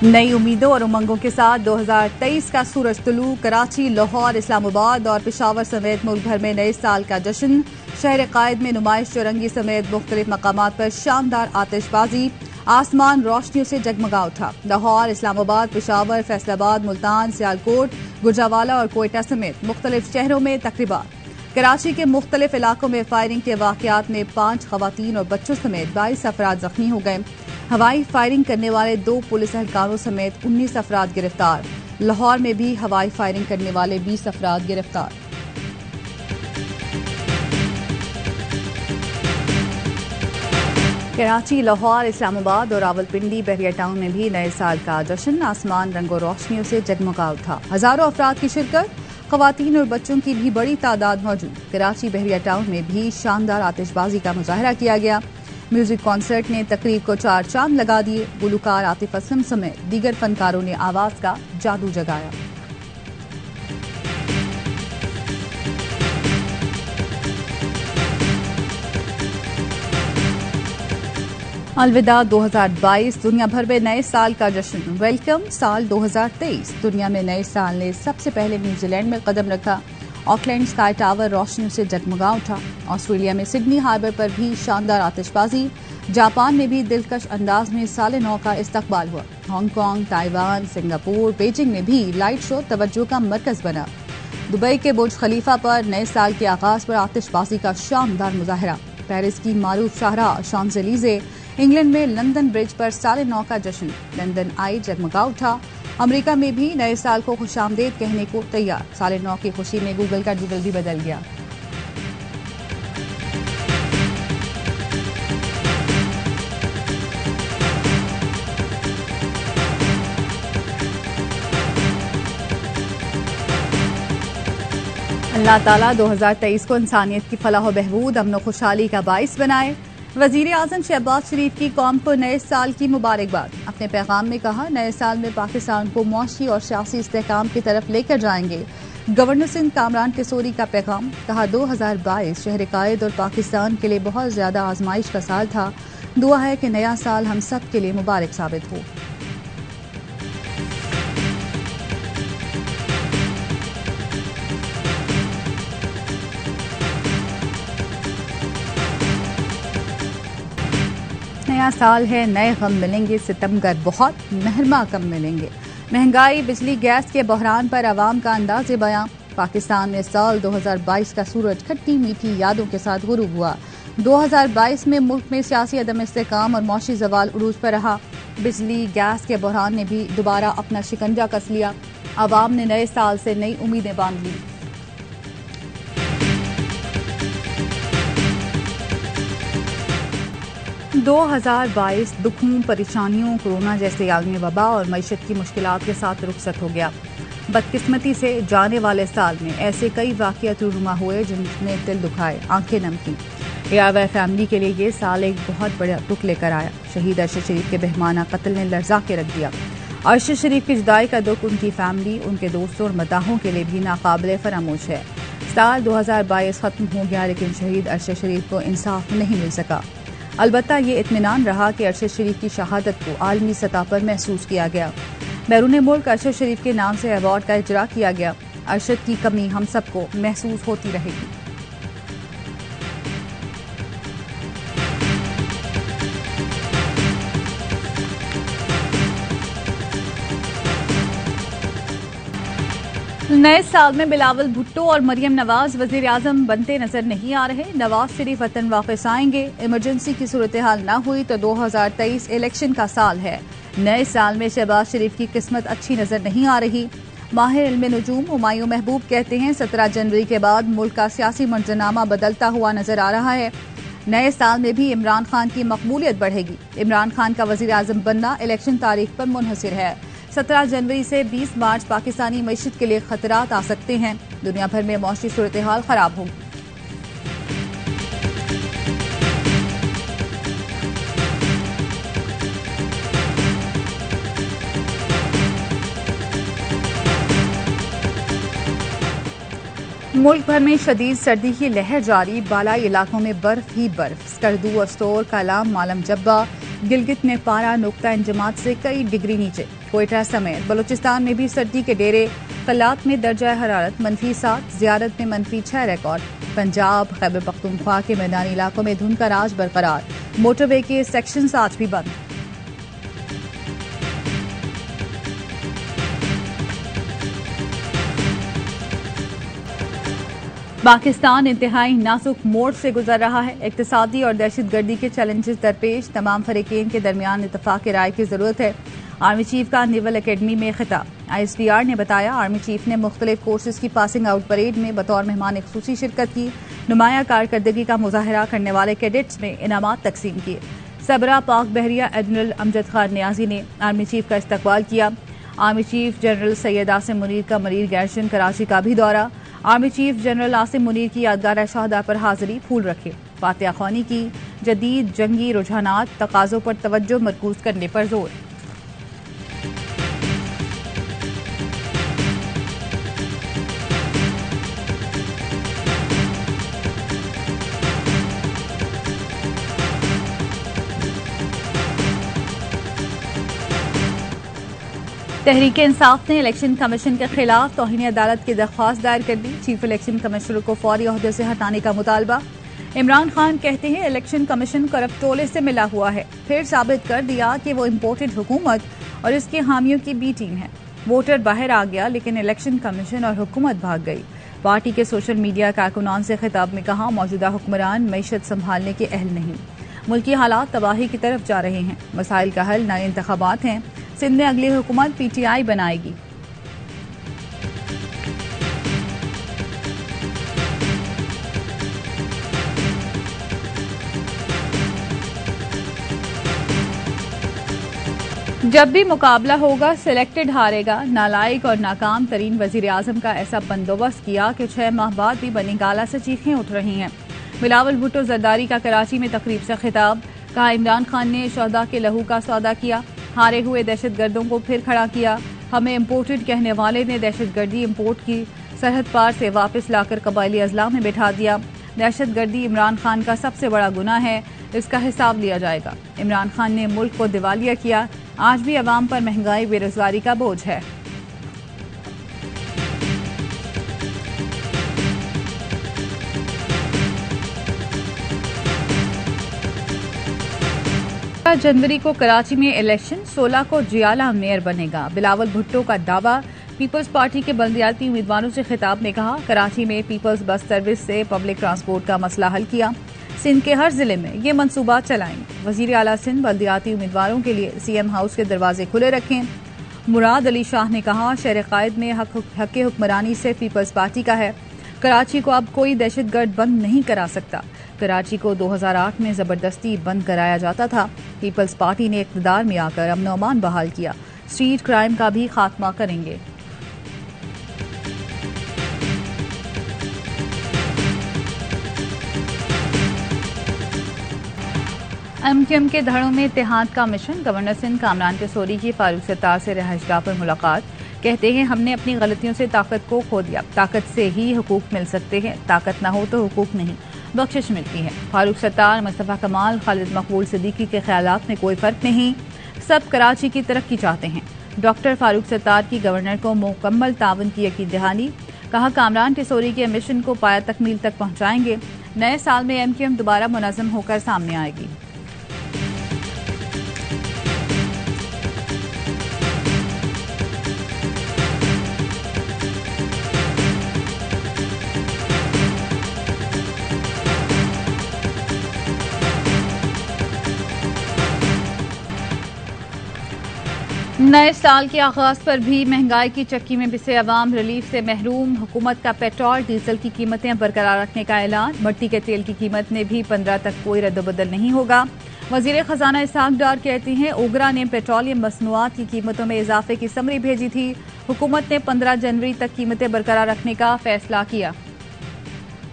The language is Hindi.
नई उम्मीदों और उमंगों के साथ 2023 का सूरज तुलू। कराची, लाहौर, इस्लामाबाद और पेशावर समेत मुल्क भर में नए साल का जश्न। शहर कायद में नुमाइश चौरंगी समेत मुख्तलिफ मकामात पर शानदार आतिशबाजी। आसमान रोशनियों से जगमगा उठा। लाहौर, इस्लामाबाद, पेशावर, फैसलाबाद, मुल्तान, सियालकोट, गुजरावाला और कोयटा समेत मुख्तलिफ शहरों में तकरीबात। कराची के मुख्तलिफ इलाकों में फायरिंग के वाकयात में 5 खवातीन और बच्चों समेत 22 अफराद जख्मी हो गए। हवाई फायरिंग करने वाले 2 पुलिस एहलकारों समेत 19 अफराद गिरफ्तार। लाहौर में भी हवाई फायरिंग करने वाले 20 अफराद गिरफ्तार। कराची, लाहौर, इस्लामाबाद और रावलपिंडी, बहरिया टाउन में भी नए साल का जश्न। आसमान रंगों रोशनियों से जगमगा उठा। हजारों अफराद की शिरकत, खवातीन और बच्चों की भी बड़ी तादाद मौजूद। कराची बहरिया टाउन में भी शानदार आतिशबाजी का मुजाहरा किया गया। म्यूजिक कॉन्सर्ट ने तकरीब को 4 चांद लगा दिए। गुलकार आतिफ असलम समेत दीगर फनकारों ने आवाज का जादू जगाया। अलविदा 2022, दुनिया भर में नए साल का जश्न। वेलकम साल 2023। दुनिया में नए साल ने सबसे पहले न्यूजीलैंड में कदम रखा। ऑकलैंड स्काई टावर रोशनियों से जगमगा उठा। ऑस्ट्रेलिया में सिडनी हार्बर पर भी शानदार आतिशबाजी। जापान में भी दिलकश अंदाज में साल नौ का इस्तकबाल हुआ। हांगकांग, ताइवान, सिंगापुर, बीजिंग में भी लाइट शो तवज्जो का मरकज बना। दुबई के बुर्ज खलीफा पर नए साल के आगाज पर आतिशबाजी का शानदार मुजाहरा। पेरिस की मारूफ शाहराह शांज़ेलीज़े, इंग्लैंड में लंदन ब्रिज पर साल नौ का जश्न। लंदन आई जगमगा उठा। अमेरिका में भी नए साल को खुशामदीद कहने को तैयार। साल नौ की खुशी में गूगल का डूडल भी बदल गया। अल्लाह ताला 2023 को इंसानियत की फलाह बहबूद, अमन व खुशहाली का बाइस बनाए। वजीर आजम शहबाज शरीफ की कौम को नए साल की मुबारकबाद। अपने पैगाम में कहा, नए साल में पाकिस्तान को मौशी और सियासी इस्तेहकाम की तरफ लेकर जाएंगे। गवर्नर सिंध कामरान किशोरी का पैगाम। कहा, 2022 शहर कायद और पाकिस्तान के लिए बहुत ज्यादा आजमाइश का साल था। दुआ है कि नया साल हम सब के लिए मुबारक साबित हो। नया साल है, नए गम मिलेंगे, सितमगर बहुत, मेहरमा कम मिलेंगे। महंगाई, बिजली, गैस के बहरान पर आवाम का अंदाज़े बयां। पाकिस्तान में साल 2022 का सूरज खट्टी मीठी यादों के साथ गुरूब हुआ। 2022 में मुल्क में सियासी अदम इस्तेहकाम और मौशी जवाल उरूज पर रहा। बिजली, गैस के बहरान ने भी दोबारा अपना शिकंजा कस लिया। आवाम ने नए साल से नई उम्मीदें बांध ली। दो 2022 दुखों, परेशानियों, कोरोना जैसे आलमी वबा और मईशत की मुश्किलात के साथ रुखसत हो गया। बदकिस्मती से जाने वाले साल में ऐसे कई वाक़यात रूनुमा हुए जिनने दिल दुखाए, आंखें नम की। ARY फैमिली के लिए ये साल एक बहुत बड़ा दुख लेकर आया। शहीद अरशद शरीफ के बेहमाना कत्ल ने लर्जा के रख दिया। अरशद शरीफ की जुदाई का दुख उनकी फैमिली, उनके दोस्तों और मदाहों के लिए भी नाकाबिले फरामोश है। साल 2022 खत्म हो गया, लेकिन शहीद अरशद शरीफ को इंसाफ नहीं मिल सका। अलबत्ता ये इत्मीनान रहा कि अरशद शरीफ की शहादत को आलमी सतह पर महसूस किया गया। बैरून मुल्क अरशद शरीफ के नाम से अवार्ड का इजरा किया गया। अरशद की कमी हम सबको महसूस होती रहेगी। नए साल में बिलावल भुट्टो और मरियम नवाज वजीर आजम बनते नजर नहीं आ रहे। नवाज शरीफ वतन वापस आएंगे। इमरजेंसी की सूरत हाल न हुई तो 2023 इलेक्शन का साल है। नए साल में शहबाज शरीफ की किस्मत अच्छी नजर नहीं आ रही। माहिर इल्मे नुजूम हुमायूं महबूब कहते हैं, 17 जनवरी के बाद मुल्क का सियासी मंजरनामा बदलता हुआ नजर आ रहा है। नए साल में भी इमरान खान की मकबूलियत बढ़ेगी। इमरान खान का वजीर आजम बनना इलेक्शन तारीख पर मुनहसिर है। 17 जनवरी से 20 मार्च पाकिस्तानी मईशत के लिए खतरात आ सकते हैं। दुनिया भर में मौसमी सूरत हाल खराब होगी। मुल्क भर में शदीद सर्दी की लहर जारी। बालाई इलाकों में बर्फ ही बर्फ। स्कर्दू, अस्टोर, कालाम, मालम जब्बा, गिलगित में पारा नुक्ता इंजमात से कई डिग्री नीचे। कोयटा समेत बलूचिस्तान में भी सर्दी के डेरे। कलात में दर्जा हरारत -7, ज़ियारत में -6 रिकॉर्ड। पंजाब खैबर पख्तूनख्वा के मैदानी इलाकों में धुंध का राज बरकरार। मोटरवे के सेक्शंस आज भी बंद। पाकिस्तान इंतहाई नाजुक मोड़ से गुजर रहा है। इक्तिसादी और दहशतगर्दी के चैलेंजेस दरपेश तमाम फरीकेन के दरमियान इत्तफाक राय की जरूरत है। आर्मी चीफ का नेवल एकेडमी में खिताब। ISPR ने बताया, आर्मी चीफ ने मुख्तलिफ कोर्सेज की पासिंग आउट परेड में बतौर मेहमान खुसूसी शिरकत की। नुमाया कारकर्दगी का मुजाहरा करने वाले कैडेट्स में इनामात तकसीम किए। सबरा पाक बहरिया एडमिरल अमजद खान नियाजी ने आर्मी चीफ का इस्तकबाल किया। Army chief general Syed Asim Munir का मरीर गैरशन कराची का भी दौरा। Army chief general Asim Munir की यादगार शहादा पर हाजिरी, फूल रखे। फातिहा ख्वानी की। जदीद जंगी रुझानात तकाजों पर तवज्जो मरकूज करने पर जोर। तहरीक इंसाफ ने इलेक्शन कमीशन के खिलाफ तौहीन अदालत की दरख्वास्त दायर कर दी। चीफ इलेक्शन कमिश्नर को फौरी ओहदे से हटाने का मुतालबा। इमरान खान कहते हैं, इलेक्शन कमीशन करप्ट टोले से मिला हुआ है। फिर साबित कर दिया कि वो इम्पोर्टेड हुकूमत और इसके हामियों की बी टीम है। वोटर बाहर आ गया, लेकिन इलेक्शन कमीशन और हुकूमत भाग गई। पार्टी के सोशल मीडिया कारकुनान से खिताब में कहा, मौजूदा हुक्मरान मईशत संभालने के अहल नहीं। मुल्की हालात तबाही की तरफ जा रहे हैं। मसाइल का हल नए इंतखाबात हैं। सिंध में अगली हुकूमत PTI बनाएगी। जब भी मुकाबला होगा सिलेक्टेड हारेगा। नालायक और नाकाम तरीन वजीर आजम का ऐसा बंदोबस्त किया कि 6 माह बाद भी बनी गाला से चीखें उठ रही हैं। बिलावल भुट्टो जरदारी का कराची में तकरीब से खिताब। कहा, इमरान खान ने शहदा के लहू का सौदा किया। हारे हुए दहशतगर्दों को फिर खड़ा किया। हमें इम्पोर्टेड कहने वाले ने दहशतगर्दी इम्पोर्ट की। सरहद पार से वापस लाकर कबायली अजला में बैठा दिया। दहशतगर्दी इमरान खान का सबसे बड़ा गुनाह है, इसका हिसाब लिया जाएगा। इमरान खान ने मुल्क को दिवालिया किया। आज भी अवाम पर महंगाई बेरोजगारी का बोझ है। जनवरी को कराची में इलेक्शन, 16 को जियाला मेयर बनेगा। बिलावल भुट्टो का दावा। पीपल्स पार्टी के बल्दियाती उम्मीदवारों से खिताब में कहा, कराची में पीपल्स बस सर्विस से पब्लिक ट्रांसपोर्ट का मसला हल किया। सिंध के हर जिले में ये मंसूबा चलाएंगे। वजीर आला सिंध बल्दियाती उम्मीदवारों के लिए CM हाउस के दरवाजे खुले रखें। मुराद अली शाह ने कहा, शहर कायद में हक हुक्मरानी से पीपल्स पार्टी का है। कराची को अब कोई दहशतगर्द बंद नहीं करा सकता। कराची को 2008 में जबरदस्ती बंद कराया जाता था। पीपल्स पार्टी ने इक़्तिदार में आकर अमन अमान बहाल किया। स्ट्रीट क्राइम का भी खात्मा करेंगे। MQM के धड़ों में इत्तेहाद का मिशन। गवर्नर सिंध कामरान टेसोरी की फारूक सत्तार से रिहाइशगाह पर मुलाकात। कहते हैं, हमने अपनी गलतियों से ताकत को खो दिया। ताकत से ही हुकूक मिल सकते हैं। ताकत न हो तो हुकूक नहीं, बख्शिश मिलती है। फारूक सत्तार, मुस्तफा कमाल, खालिद मकबूल सिद्दीकी के ख्यालात में कोई फर्क नहीं। सब कराची की तरक्की चाहते हैं। डॉक्टर फारूक सत्तार की गवर्नर को मुकम्मल तावन की यकीन दहानी। कहा, कामरान टेसोरी के मिशन को पाया तकमील तक पहुंचाएंगे। नए साल में MQM दोबारा मुनज़्ज़म होकर सामने आएगी। नए साल के आगाज पर भी महंगाई की चक्की में पिसे अवाम रिलीफ से महरूम। हुकूमत का पेट्रोल डीजल की कीमतें बरकरार रखने का ऐलान। मट्टी के तेल की कीमत में भी 15 तक कोई रद्दबदल नहीं होगा। वजीर खजाना इसहाक डार कहते हैं, ओगरा ने पेट्रोलियम मसनूआत की कीमतों में इजाफे की समरी भेजी थी। हुकूमत ने 15 जनवरी तक कीमतें बरकरार रखने का फैसला किया।